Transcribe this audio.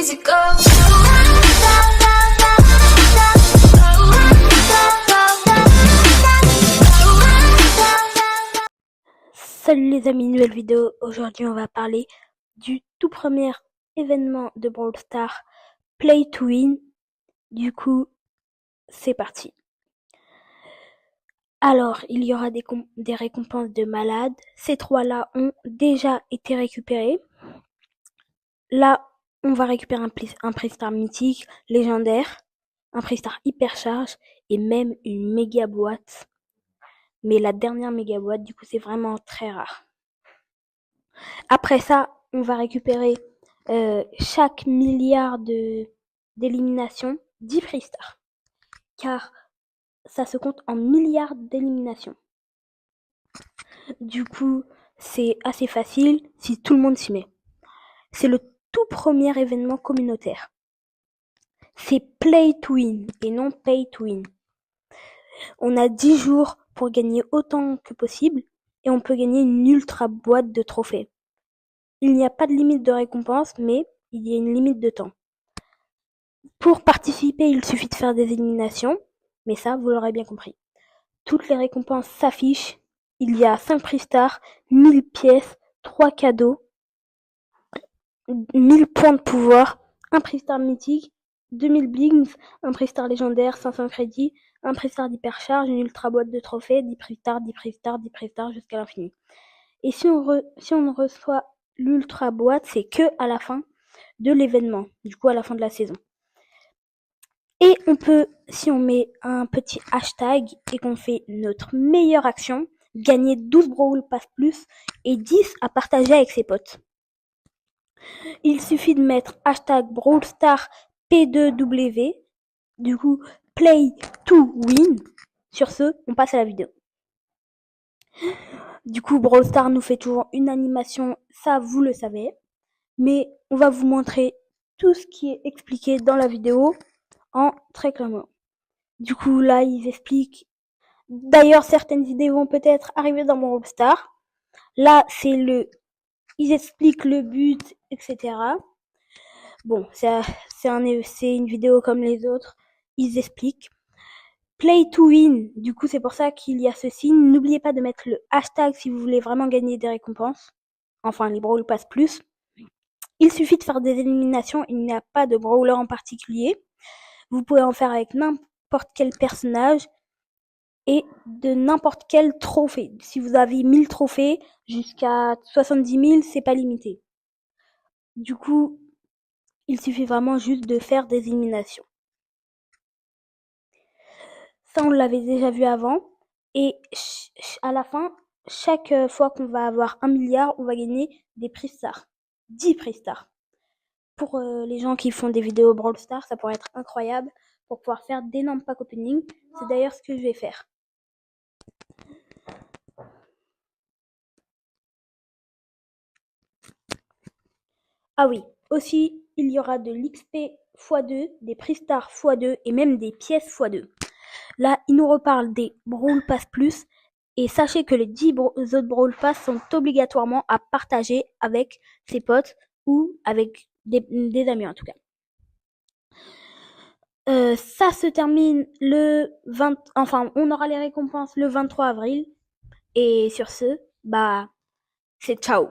easy go. Salut les amis, nouvelle vidéo. Aujourd'hui on va parler du tout premier événement de Brawl Stars, Play to Win. Du coup, c'est parti. Alors, il y aura des récompenses de malades. Ces trois-là ont déjà été récupérés. Là, on va récupérer un Pristar mythique, légendaire, un Pristar hypercharge et même une méga boîte. Mais la dernière méga boîte, du coup, c'est vraiment très rare. Après ça, on va récupérer chaque milliard d'éliminations 10 Pristar. Car ça se compte en milliards d'éliminations. Du coup, c'est assez facile si tout le monde s'y met. C'est le tout premier événement communautaire. C'est Play to Win et non Pay to Win. On a 10 jours pour gagner autant que possible et on peut gagner une ultra boîte de trophées. Il n'y a pas de limite de récompense, mais il y a une limite de temps. Pour participer, il suffit de faire des éliminations, mais ça, vous l'aurez bien compris. Toutes les récompenses s'affichent. Il y a 5 Pristar, 1000 pièces, 3 cadeaux, 1000 points de pouvoir, un Pristar mythique, 2000 blings, un Pristar légendaire, 500 crédits, un Pristar d'hypercharge, une ultra boîte de trophées, 10 Pristar, 10 Pristar, 10 Pristar jusqu'à l'infini. Et si on reçoit l'ultra boîte, c'est que à la fin de l'événement, du coup à la fin de la saison. Et on peut, si on met un petit hashtag et qu'on fait notre meilleure action, gagner 12 Brawl Pass plus et 10 à partager avec ses potes. Il suffit de mettre hashtag BrawlStar P2W, du coup Play to Win. Sur ce, on passe à la vidéo. Du coup, Brawl Stars nous fait toujours une animation, ça vous le savez. Mais on va vous montrer tout ce qui est expliqué dans la vidéo en très clairement. Du coup, là, ils expliquent. D'ailleurs, certaines idées vont peut-être arriver dans Brawl Stars. Là, ils expliquent le but, etc. Bon, c'est une vidéo comme les autres. Ils expliquent. Play to win. Du coup, c'est pour ça qu'il y a ce signe. N'oubliez pas de mettre le hashtag si vous voulez vraiment gagner des récompenses. Enfin, les Brawl Pass plus. Il suffit de faire des éliminations. Il n'y a pas de brawler en particulier. Vous pouvez en faire avec n'importe quel personnage et de n'importe quel trophée. Si vous avez 1000 trophées jusqu'à 70 000, c'est pas limité. Du coup, il suffit vraiment juste de faire des éliminations. Ça, on l'avait déjà vu avant. Et à la fin, chaque fois qu'on va avoir 1 milliard, on va gagner des Pristar. 10 Pristar. Pour les gens qui font des vidéos Brawl Stars, ça pourrait être incroyable pour pouvoir faire d'énormes pack opening. C'est d'ailleurs ce que je vais faire. Ah oui, aussi, il y aura de l'XP x2, des Pristar x2 et même des pièces x2. Là, il nous reparle des Brawl Pass Plus. Et sachez que les 10 autres Brawl Pass sont obligatoirement à partager avec ses potes ou avec des amis en tout cas. Ça se termine le 20... Enfin, on aura les récompenses le 23 avril. Et sur ce, c'est ciao.